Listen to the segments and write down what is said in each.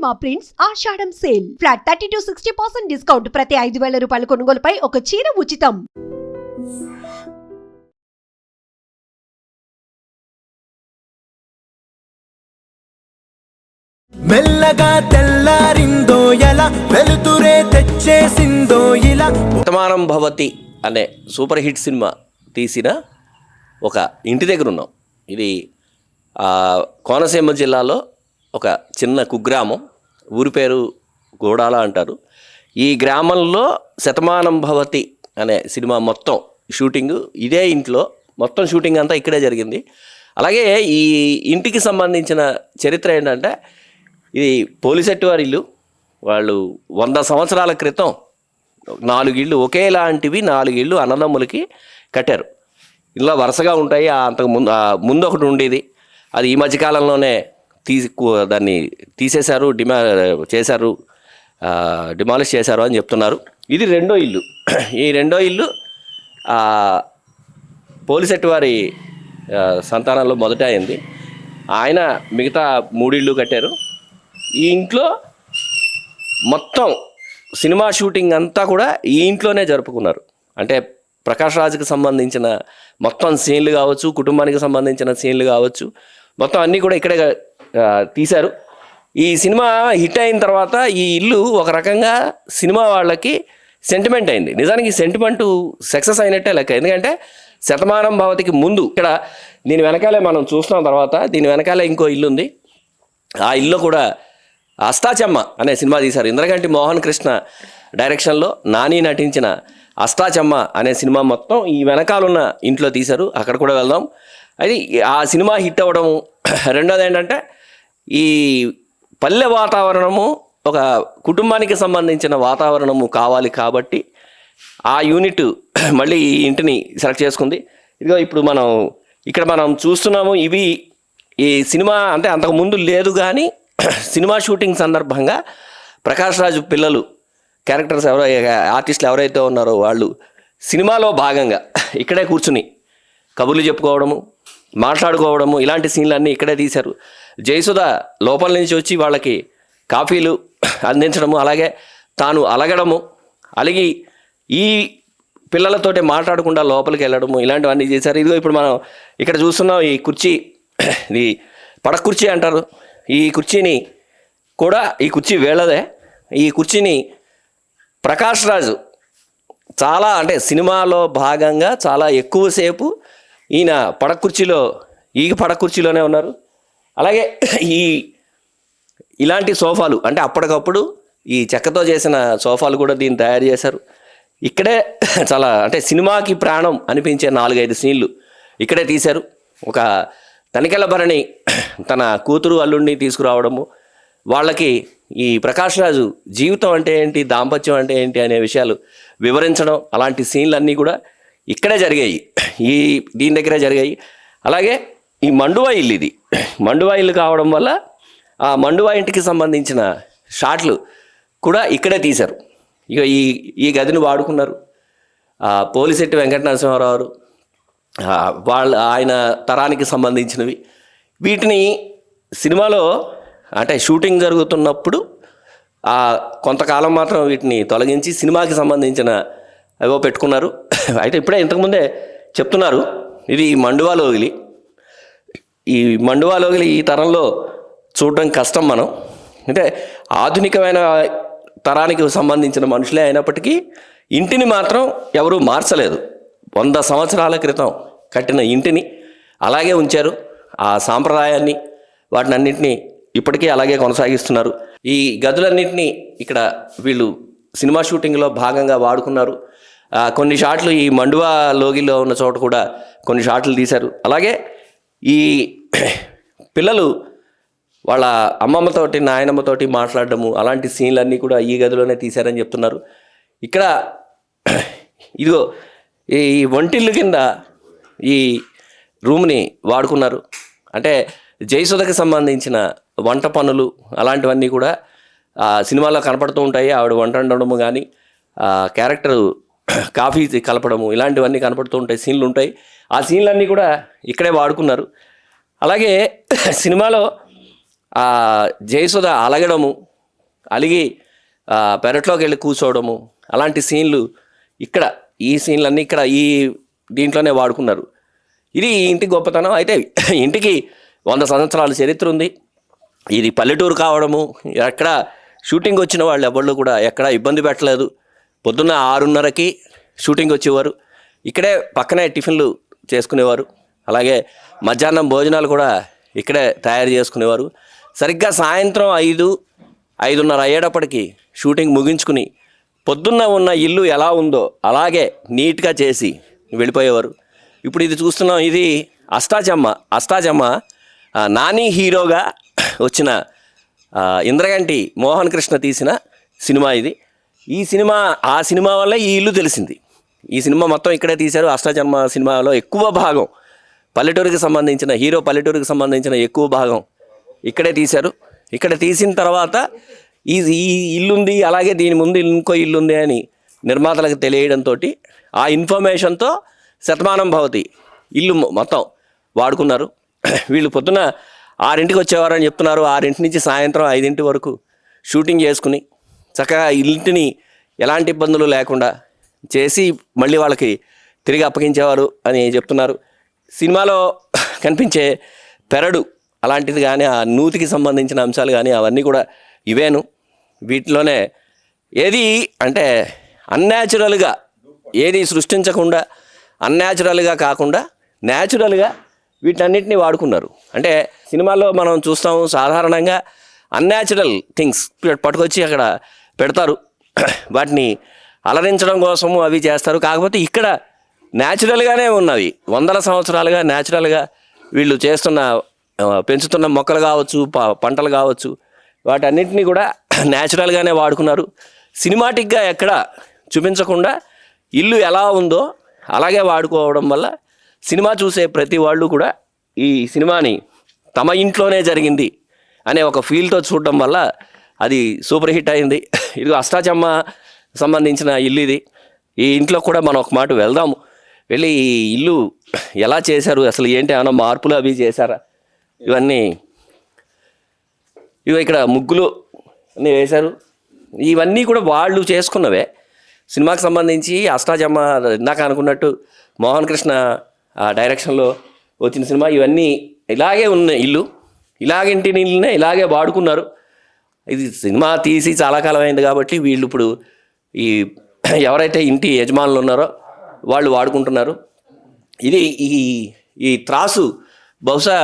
Cinema prints Ashadham sale flat 30 to 60% discount. ప్రతి 5,000 రూపాయల కొనుగోలుపై ఒక చీర ఉచితం. మెల్లగా తెల్లారిందో ఎలా వెలుతురే తెచ్చేసిందో ఇలా. శతమానం భవతి అనే సూపర్ హిట్ సినిమా తీసిన ఒక ఇంటి దగ్గర ఉన్నాం. ఇది కోనసీమ జిల్లాలో ఒక చిన్న కుగ్రామం. ఊరి పేరు గోడాల అంటారు. ఈ గ్రామంలో శతమానం భవతి అనే సినిమా మొత్తం షూటింగ్ ఇదే ఇంట్లో, మొత్తం షూటింగ్ అంతా ఇక్కడే జరిగింది. అలాగే ఈ ఇంటికి సంబంధించిన చరిత్ర ఏంటంటే, ఇది పోలిసెట్టి వారి ఇల్లు. వాళ్ళు 100 సంవత్సరాల క్రితం 4 ఇళ్ళు ఒకేలాంటివి 4 ఇళ్ళు అన్నదమ్ములకి కట్టారు. ఇలా వరుసగా ఉంటాయి. అంతకు ముందు ఒకటి ఉండేది, అది ఈ మధ్యకాలంలోనే దాన్ని తీసేశారు, డిమాలిష్ చేశారు అని చెప్తున్నారు. ఇది రెండో ఇల్లు. ఈ రెండో ఇల్లు పోలిసెట్టి వారి సంతానంలో మొదట అయింది. ఆయన మిగతా 3 ఇళ్ళు కట్టారు. ఈ ఇంట్లో మొత్తం సినిమా షూటింగ్ అంతా కూడా ఈ ఇంట్లోనే జరుపుకున్నారు. అంటే ప్రకాష్ రాజ్కి సంబంధించిన మొత్తం సీన్లు కావచ్చు, కుటుంబానికి సంబంధించిన సీన్లు కావచ్చు, మొత్తం అన్నీ కూడా ఇక్కడే తీశారు. ఈ సినిమా హిట్ అయిన తర్వాత ఈ ఇల్లు ఒక రకంగా సినిమా వాళ్ళకి సెంటిమెంట్ అయింది. నిజానికి సెంటిమెంటు సక్సెస్ అయినట్టే లెక్క. ఎందుకంటే శతమానం భవతికి ముందు ఇక్కడ దీని వెనకాలే మనం చూస్తున్నాం. తర్వాత దీని వెనకాలే ఇంకో ఇల్లు ఉంది. ఆ ఇల్లు కూడా అష్టాచెమ్మ అనే సినిమా తీశారు. ఇంద్రగంటి మోహన్ కృష్ణ డైరెక్షన్లో నాని నటించిన అష్టాచెమ్మ అనే సినిమా మొత్తం ఈ వెనకాలన్న ఇంట్లో తీశారు. అక్కడ కూడా వెళ్దాం. అది ఆ సినిమా హిట్ అవ్వడం. రెండోది ఏంటంటే, ఈ పల్లె వాతావరణము ఒక కుటుంబానికి సంబంధించిన వాతావరణము కావాలి కాబట్టి ఆ యూనిట్ మళ్ళీ ఈ ఇంటిని సెలెక్ట్ చేసుకుంది. ఇదిగో ఇప్పుడు మనం చూస్తున్నాము. ఇవి ఈ సినిమా అంటే అంతకుముందు లేదు, కానీ సినిమా షూటింగ్ సందర్భంగా ప్రకాష్ రాజు పిల్లలు క్యారెక్టర్స్ ఆర్టిస్టులు ఎవరైతే ఉన్నారో వాళ్ళు సినిమాలో భాగంగా ఇక్కడే కూర్చుని కబుర్లు చెప్పుకోవడము, మాట్లాడుకోవడము, ఇలాంటి సీన్లన్నీ ఇక్కడే తీశారు. జయసుధ లోపల నుంచి వచ్చి వాళ్ళకి కాఫీలు అందించడము, అలాగే తాను అలగడము, అలిగి ఈ పిల్లలతోటి మాట్లాడకుండా లోపలికి వెళ్ళడము, ఇలాంటివన్నీ చేశారు. ఇదిగో ఇప్పుడు మనం ఇక్కడ చూస్తున్నాం. ఈ కుర్చీ, ఇది పడక కుర్చీ అంటారు. ఈ కుర్చీని కూడా, ఈ కుర్చీ వేళదే. ఈ కుర్చీని ప్రకాష్ రాజు చాలా, అంటే సినిమాలో భాగంగా చాలా ఎక్కువసేపు ఈయన పడక కుర్చీలోనే ఉన్నారు. అలాగే ఇలాంటి సోఫాలు, అంటే అప్పటికప్పుడు ఈ చెక్కతో చేసిన సోఫాలు కూడా దీన్ని తయారు చేశారు. ఇక్కడే చాలా, అంటే సినిమాకి ప్రాణం అనిపించే 4-5 సీన్లు ఇక్కడే తీశారు. ఒక తనికెళ్ళ భరణి తన కూతురు అల్లుడిని తీసుకురావడము, వాళ్ళకి ఈ ప్రకాష్ రాజు జీవితం అంటే ఏంటి, దాంపత్యం అంటే ఏంటి అనే విషయాలు వివరించడం, అలాంటి సీన్లన్నీ కూడా ఇక్కడే జరిగాయి, దీని దగ్గరే జరిగాయి. అలాగే ఈ మండువా ఇల్లు, ఇది మండువా ఇల్లు కావడం వల్ల ఆ మండువా ఇంటికి సంబంధించిన షాట్లు కూడా ఇక్కడే తీశారు. ఇక ఈ గదిని వాడుకున్నారు. పోలిసెట్టి వెంకట నరసింహారావు ఆయన తరానికి సంబంధించినవి. వీటిని సినిమాలో అంటే షూటింగ్ జరుగుతున్నప్పుడు కొంతకాలం మాత్రం వీటిని తొలగించి సినిమాకి సంబంధించిన ఏవో పెట్టుకున్నారు. అయితే ఇప్పుడే ఇంతకుముందే చెప్తున్నారు, ఇది మండువా లోగిలి. ఈ మండువా లోగిలి ఈ తరంలో చూడడం కష్టం. మనం అంటే ఆధునికమైన తరానికి సంబంధించిన మనుషులే అయినప్పటికీ ఇంటిని మాత్రం ఎవరూ మార్చలేదు. 100 సంవత్సరాల క్రితం కట్టిన ఇంటిని అలాగే ఉంచారు. ఆ సాంప్రదాయాన్ని, వాటిని అన్నింటినీ ఇప్పటికీ అలాగే కొనసాగిస్తున్నారు. ఈ గదులన్నింటినీ ఇక్కడ వీళ్ళు సినిమా షూటింగ్లో భాగంగా వాడుకున్నారు. కొన్ని షాట్లు ఈ మండువా లోగిలో ఉన్న చోట కూడా కొన్ని షాట్లు తీశారు. అలాగే ఈ పిల్లలు వాళ్ళ అమ్మమ్మతోటి, నాయనమ్మతోటి మాట్లాడడము, అలాంటి సీన్లన్నీ కూడా ఈ గదిలోనే తీశారని చెప్తున్నారు. ఇక్కడ ఇదిగో ఈ వంటిల్లు కింద ఈ రూమ్ని వాడుకున్నారు. అంటే జయసుధకి సంబంధించిన వంట పనులు అలాంటివన్నీ కూడా సినిమాలో కనపడుతూ ఉంటాయి. ఆవిడ వంట వండడము కానీ, క్యారెక్టర్ కాఫీ కలపడము, ఇలాంటివన్నీ కనపడుతూ ఉంటాయి, సీన్లు ఉంటాయి. ఆ సీన్లన్నీ కూడా ఇక్కడే వాడుకున్నారు. అలాగే సినిమాలో జయసుధ అలగడము, అలిగి పెరట్లోకి వెళ్ళి కూర్చోవడము అలాంటి సీన్లు ఇక్కడ ఈ సీన్లన్నీ ఇక్కడ ఈ దీంట్లోనే వాడుకున్నారు. ఇది ఈ ఇంటి గొప్పతనం. అయితే ఇంటికి 100 సంవత్సరాల చరిత్ర ఉంది. ఇది పల్లెటూరు కావడము, ఎక్కడ షూటింగ్ వచ్చిన వాళ్ళు ఎవళ్ళు కూడా ఎక్కడ ఇబ్బంది పెట్టలేదు. పొద్దున్న 6:30కి షూటింగ్ వచ్చేవారు. ఇక్కడే పక్కనే టిఫిన్లు చేసుకునేవారు. అలాగే మధ్యాహ్నం భోజనాలు కూడా ఇక్కడే తయారు చేసుకునేవారు. సరిగ్గా సాయంత్రం 5:30 అయ్యేటప్పటికి షూటింగ్ ముగించుకుని పొద్దున్న ఉన్న ఇల్లు ఎలా ఉందో అలాగే నీట్గా చేసి వెళ్ళిపోయేవారు. ఇప్పుడు ఇది చూస్తున్నాం, ఇది అష్టాచమ్మ నాని హీరోగా వచ్చిన ఇంద్రగంటి మోహన్ కృష్ణ తీసిన సినిమా ఇది. ఈ సినిమా ఆ సినిమా వల్లే ఈ ఇల్లు తెలిసింది. ఈ సినిమా మొత్తం ఇక్కడే తీశారు. అష్టాచమ్మ సినిమాలో ఎక్కువ భాగం పల్లెటూరుకి సంబంధించిన ఎక్కువ భాగం ఇక్కడే తీశారు. ఇక్కడ తీసిన తర్వాత ఈ ఇల్లుంది, అలాగే దీని ముందు ఇంకో ఇల్లుంది అని నిర్మాతలకు తెలియడంతో ఆ ఇన్ఫర్మేషన్తో శతమానం భవతి ఇల్లు మొత్తం వాడుకున్నారు. వీళ్ళు పొద్దున 6ంటికి వచ్చేవారని చెప్తున్నారు. 6 నుంచి సాయంత్రం 5 వరకు షూటింగ్ చేసుకుని చక్కగా ఇంటిని ఎలాంటి ఇబ్బందులు లేకుండా చేసి మళ్ళీ వాళ్ళకి తిరిగి అప్పగించేవారు అని చెప్తున్నారు. సినిమాలో కనిపించే పెరడు అలాంటిది కానీ, ఆ నూతికి సంబంధించిన అంశాలు కానీ అవన్నీ కూడా ఇవేను. వీటిలోనే ఏది అంటే అన్యాచురల్గా ఏది సృష్టించకుండా, అన్యాచురల్గా కాకుండా న్యాచురల్గా వీటన్నిటిని వాడుకున్నారు. అంటే సినిమాలో మనం చూస్తాము సాధారణంగా అన్యాచురల్ థింగ్స్ పట్టుకొచ్చి అక్కడ పెడతారు, వాటిని అలరించడం కోసము అవి చేస్తారు. కాకపోతే ఇక్కడ న్యాచురల్గానే ఉన్నవి. 100 సంవత్సరాలుగా న్యాచురల్గా వీళ్ళు పెంచుతున్న మొక్కలు కావచ్చు, పంటలు కావచ్చు, వాటన్నిటిని కూడా న్యాచురల్గానే వాడుకున్నారు. సినిమాటిక్గా ఎక్కడ చూపించకుండా ఇల్లు ఎలా ఉందో అలాగే వాడుకోవడం వల్ల సినిమా చూసే ప్రతి వాళ్ళు కూడా ఈ సినిమాని తమ ఇంట్లోనే జరిగింది అనే ఒక ఫీల్తో చూడడం వల్ల అది సూపర్ హిట్ అయింది. ఇది అష్టాచమ్మ సంబంధించిన ఇల్లు ఇది. ఈ ఇంట్లో కూడా మనం ఒక మాట వెళ్దాము, వెళ్ళి ఈ ఇల్లు ఎలా చేశారు, అసలు ఏంటి, ఏమైనా మార్పులు అవి చేశారా, ఇవన్నీ ఇక్కడ ముగ్గులు అన్నీ వేశారు. ఇవన్నీ కూడా వాళ్ళు చేసుకున్నవే. సినిమాకి సంబంధించి అష్టాచమ్మ ఇందాక అనుకున్నట్టు మోహన్ కృష్ణ డైరెక్షన్లో వచ్చిన సినిమా. ఇవన్నీ ఇలాగే ఉన్న ఇల్లు, ఇలాగంటి ఇల్లునే ఇలాగే వాడుకున్నారు. ఇది సినిమా తీసి చాలా కాలం అయింది కాబట్టి వీళ్ళు ఇప్పుడు ఈ ఎవరైతే ఇంటి యజమానులు ఉన్నారో వాళ్ళు వాడుకుంటున్నారు. ఇది ఈ త్రాసు బహుశా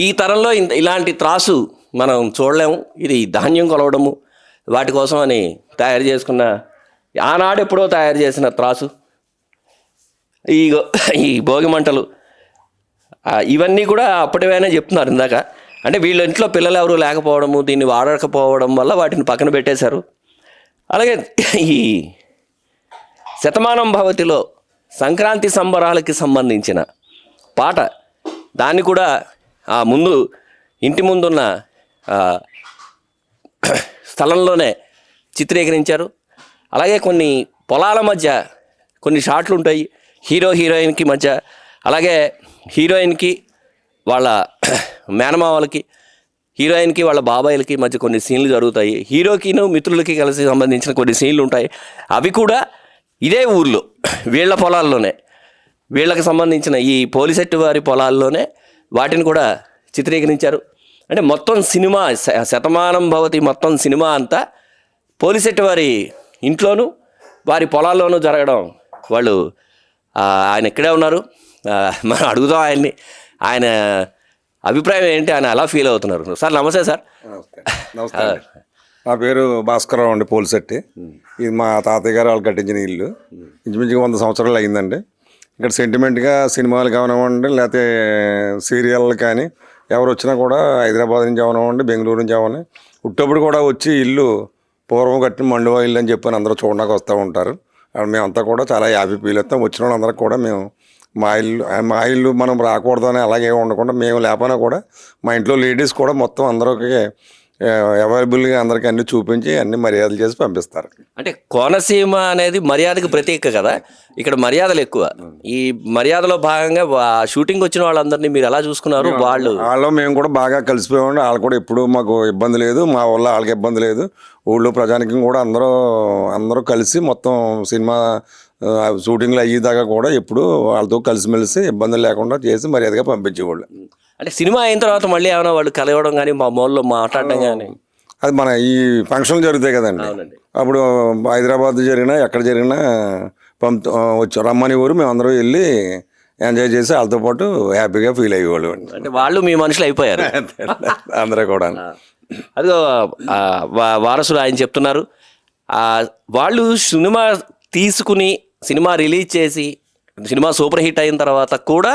ఈ తరంలో ఇలాంటి త్రాసు మనం చూడలేము. ఇది ధాన్యం కొలవడము వాటి కోసం అని తయారు చేసుకున్న, ఆనాడు ఎప్పుడో తయారు చేసిన త్రాసు. ఈ భోగి మంటలు ఇవన్నీ కూడా అప్పటివైనా చెప్తున్నారు ఇందాక. అంటే వీళ్ళ ఇంట్లో పిల్లలు ఎవరు లేకపోవడము, దీన్ని వాడకపోవడం వల్ల వాటిని పక్కన పెట్టేశారు. అలాగే ఈ శతమానం భవతిలో సంక్రాంతి సంబరాలకి సంబంధించిన పాట, దాన్ని కూడా ఆ ముందు ఇంటి ముందున్న స్థలంలోనే చిత్రీకరించారు. అలాగే కొన్ని పొలాల మధ్య కొన్ని షాట్లు ఉంటాయి హీరోయిన్కి మధ్య, అలాగే హీరోయిన్కి వాళ్ళ మేనమావలకి, హీరోయిన్కి వాళ్ళ బాబాయిలకి మధ్య కొన్ని సీన్లు జరుగుతాయి. హీరోకిను మిత్రులకి కలిసి సంబంధించిన కొన్ని సీన్లు ఉంటాయి. అవి కూడా ఇదే ఊర్లో వీళ్ళ పొలాల్లోనే, వీళ్ళకి సంబంధించిన ఈ పోలిసెట్టు వారి పొలాల్లోనే వాటిని కూడా చిత్రీకరించారు. అంటే మొత్తం సినిమా శతమానం భవతి మొత్తం సినిమా అంతా పోలిసెట్టు వారి ఇంట్లోనూ వారి పొలాల్లోనూ జరగడం. వాళ్ళు ఆయన ఇక్కడే ఉన్నారు, మనం అడుగుదాం ఆయన్ని, ఆయన అభిప్రాయం ఏంటి, ఆయన ఎలా ఫీల్ అవుతున్నారు. సార్ నమస్తే సార్. నమస్తే. నా పేరు భాస్కరరావు అండి, పోలిశెట్టి. ఇది మా తాతయ్య గారు వాళ్ళు కట్టించిన ఇల్లు. ఇంచుమించుగా 100 సంవత్సరాలు అయిందండి. ఇక్కడ సెంటిమెంట్గా సినిమాలు కానివ్వండి, లేకపోతే సీరియళ్ళు కానీ ఎవరు వచ్చినా కూడా హైదరాబాద్ నుంచి అవనివ్వండి, బెంగళూరు నుంచి అవని ఉట్టప్పుడు కూడా వచ్చి ఇల్లు పూర్వం కట్టిన మండువా ఇల్లు అని చెప్పని అందరూ చూడడానికి వస్తూ ఉంటారు. మేమంతా కూడా చాలా హ్యాపీ ఫీల్ అవుతాం. వచ్చిన వాళ్ళందరికీ కూడా మేము మా ఇల్లు మనం రాకూడదని అలాగే ఉండకుండా, మేము లేకపోయినా కూడా మా ఇంట్లో లేడీస్ కూడా మొత్తం అందరికి అవైలబుల్గా అందరికీ అన్ని చూపించి అన్ని మర్యాదలు చేసి పంపిస్తారు. అంటే కోనసీమ అనేది మర్యాదకు ప్రతీక కదా, ఇక్కడ మర్యాదలు ఎక్కువ. ఈ మర్యాదలో భాగంగా షూటింగ్ వచ్చిన వాళ్ళందరినీ మీరు ఎలా చూసుకున్నారు? వాళ్ళు మేము కూడా బాగా కలిసిపోయామండి. వాళ్ళు కూడా ఎప్పుడు మాకు ఇబ్బంది లేదు, మా వల్ల వాళ్ళకి ఇబ్బంది లేదు. ఊళ్ళో ప్రజానికం కూడా అందరూ కలిసి మొత్తం సినిమా షూటింగ్లు అయ్యేదాకా కూడా ఎప్పుడు వాళ్ళతో కలిసిమెలిసి ఇబ్బందులు లేకుండా చేసి మర్యాదగా పంపించేవాళ్ళు. అంటే సినిమా అయిన తర్వాత మళ్ళీ ఏమైనా వాళ్ళు కలవడం కానీ మా మోల్లో మాట్లాడడం కానీ? అది మన ఈ ఫంక్షన్లు జరుగుతాయి కదండి, అప్పుడు హైదరాబాద్ జరిగినా ఎక్కడ జరిగినా వచ్చి రమ్మని ఊరు మేము అందరూ వెళ్ళి ఎంజాయ్ చేసి వాళ్ళతో పాటు హ్యాపీగా ఫీల్ అయ్యేవాళ్ళు. అంటే వాళ్ళు మీ మనుషులు అయిపోయారు అందరూ కూడా. అదిగో వారసులు ఆయన చెప్తున్నారు, వాళ్ళు సినిమా తీసుకుని సినిమా రిలీజ్ చేసి సినిమా సూపర్ హిట్ అయిన తర్వాత కూడా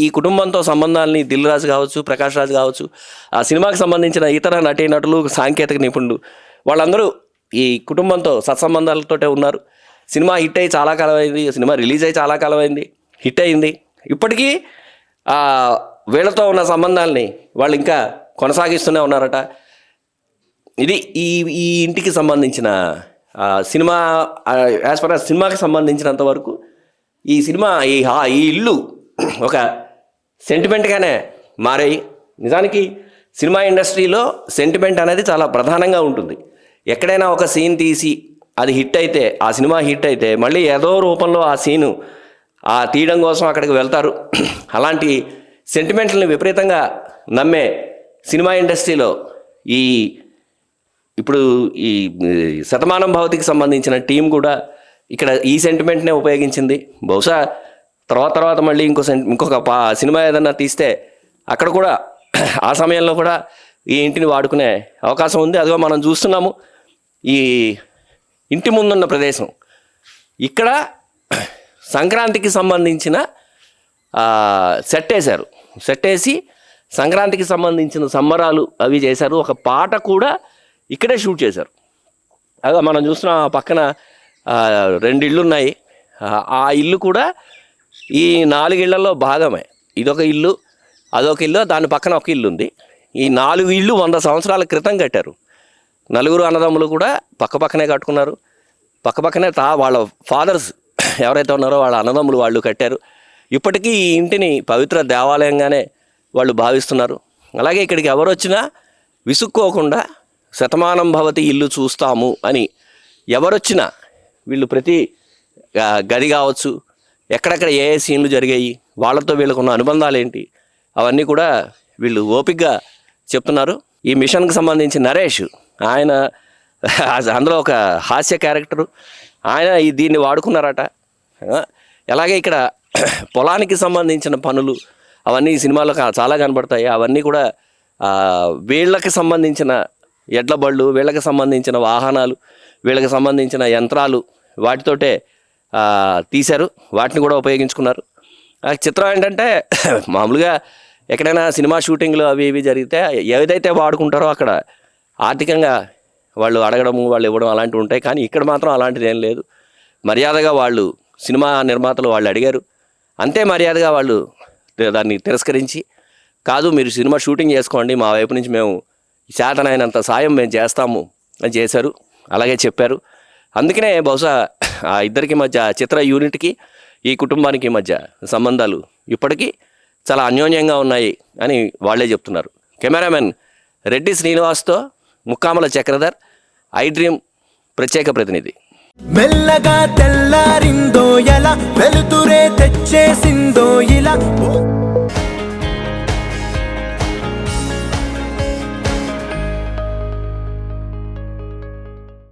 ఈ కుటుంబంతో సంబంధాలని దిల్ రాజు కావచ్చు, ప్రకాష్ రాజు కావచ్చు, ఆ సినిమాకి సంబంధించిన ఇతర నటీనటులు, సాంకేతిక నిపుణులు వాళ్ళందరూ ఈ కుటుంబంతో సత్సంబంధాలతోటే ఉన్నారు. సినిమా హిట్ అయ్యి చాలా కాలం అయింది, సినిమా రిలీజ్ అయ్యి చాలా కాలం అయింది, హిట్ అయింది. ఇప్పటికీ వీళ్ళతో ఉన్న సంబంధాలని వాళ్ళు ఇంకా కొనసాగిస్తూనే ఉన్నారట. ఇది ఈ ఇంటికి సంబంధించిన సినిమా యాజ్ పర్ సినిమాకి సంబంధించినంత వరకు ఈ సినిమా ఈ ఇల్లు ఒక సెంటిమెంట్గానే మారాయి. నిజానికి సినిమా ఇండస్ట్రీలో సెంటిమెంట్ అనేది చాలా ప్రధానంగా ఉంటుంది. ఎక్కడైనా ఒక సీన్ తీసి అది హిట్ అయితే, ఆ సినిమా హిట్ అయితే మళ్ళీ ఏదో రూపంలో ఆ సీను తీయడం కోసం అక్కడికి వెళ్తారు. అలాంటి సెంటిమెంట్లని విపరీతంగా నమ్మే సినిమా ఇండస్ట్రీలో ఇప్పుడు ఈ శతమానం భవతికి సంబంధించిన టీం కూడా ఇక్కడ ఈ సెంటిమెంట్నే ఉపయోగించింది. బహుశా తర్వాత మళ్ళీ ఇంకొక సినిమా ఏదన్నా తీస్తే అక్కడ కూడా ఆ సమయంలో కూడా ఈ ఇంటిని వాడుకునే అవకాశం ఉంది. అదిగో మనం చూస్తున్నాము ఈ ఇంటి ముందున్న ప్రదేశం. ఇక్కడ సంక్రాంతికి సంబంధించిన సెట్ వేశారు. సెట్ వేసి సంక్రాంతికి సంబంధించిన సంబరాలు అవి చేశారు. ఒక పాట కూడా ఇక్కడే షూట్ చేశారు. అదే మనం చూస్తున్నాం, ఆ పక్కన 2 ఇళ్ళు ఉన్నాయి. ఆ ఇల్లు కూడా ఈ 4 ఇళ్లలో భాగమే. ఇదొక ఇల్లు, అదొక ఇల్లు, దాని పక్కన ఒక ఇల్లు ఉంది. ఈ 4 ఇళ్ళు 100 సంవత్సరాల క్రితం కట్టారు. 4 అన్నదమ్ములు కూడా పక్కనే కట్టుకున్నారు. పక్కనే వాళ్ళ ఫాదర్స్ ఎవరైతే ఉన్నారో వాళ్ళ అన్నదమ్ములు వాళ్ళు కట్టారు. ఇప్పటికీ ఈ ఇంటిని పవిత్ర దేవాలయంగానే వాళ్ళు భావిస్తున్నారు. అలాగే ఇక్కడికి ఎవరు వచ్చినా విసుక్కోకుండా శతమానం భవతి ఇల్లు చూస్తాము అని ఎవరొచ్చినా వీళ్ళు ప్రతి గది కావచ్చు, ఎక్కడెక్కడ ఏ సీన్లు జరిగాయి, వాళ్ళతో వీళ్ళకున్న అనుబంధాలు ఏంటి, అవన్నీ కూడా వీళ్ళు ఓపికగా చెప్తున్నారు. ఈ మిషన్కి సంబంధించి నరేష్, ఆయన అందులో ఒక హాస్య క్యారెక్టరు, ఆయన దీన్ని వాడుకున్నారట. అలాగే ఇక్కడ పొలానికి సంబంధించిన పనులు అవన్నీ ఈ సినిమాలో చాలా కనబడతాయి. అవన్నీ కూడా వీళ్ళకి సంబంధించిన ఎడ్ల బళ్ళు, వీళ్ళకి సంబంధించిన వాహనాలు, వీళ్ళకి సంబంధించిన యంత్రాలు, వాటితోటే తీశారు. వాటిని కూడా ఉపయోగించుకున్నారు. చిత్రం ఏంటంటే మామూలుగా ఎక్కడైనా సినిమా షూటింగ్లు అవి ఇవి జరిగితే ఏదైతే వాడుకుంటారో అక్కడ ఆర్థికంగా వాళ్ళు అడగడము, వాళ్ళు ఇవ్వడం అలాంటివి ఉంటాయి. కానీ ఇక్కడ మాత్రం అలాంటిది ఏం లేదు. మర్యాదగా వాళ్ళు సినిమా నిర్మాతలు వాళ్ళు అడిగారు, అంతే మర్యాదగా వాళ్ళు దాన్ని తిరస్కరించి, కాదు మీరు సినిమా షూటింగ్ చేసుకోండి, మా వైపు నుంచి మేము శాతనైనంత సాయం మేము చేస్తాము అని చేశారు. అలాగే చెప్పారు. అందుకనే బహుశా ఆ ఇద్దరికి మధ్య, చిత్ర యూనిట్కి ఈ కుటుంబానికి మధ్య సంబంధాలు ఇప్పటికీ చాలా అన్యోన్యంగా ఉన్నాయి అని వాళ్ళే చెప్తున్నారు. కెమెరామెన్ రెడ్డి శ్రీనివాస్తో ముక్కామల చక్రధర్, ఐ డ్రీమ్ ప్రత్యేక ప్రతినిధి. మెల్లగా తెల్లారిందో ఎలా, వెలుతురే తెచ్చేసిందో ఇలా.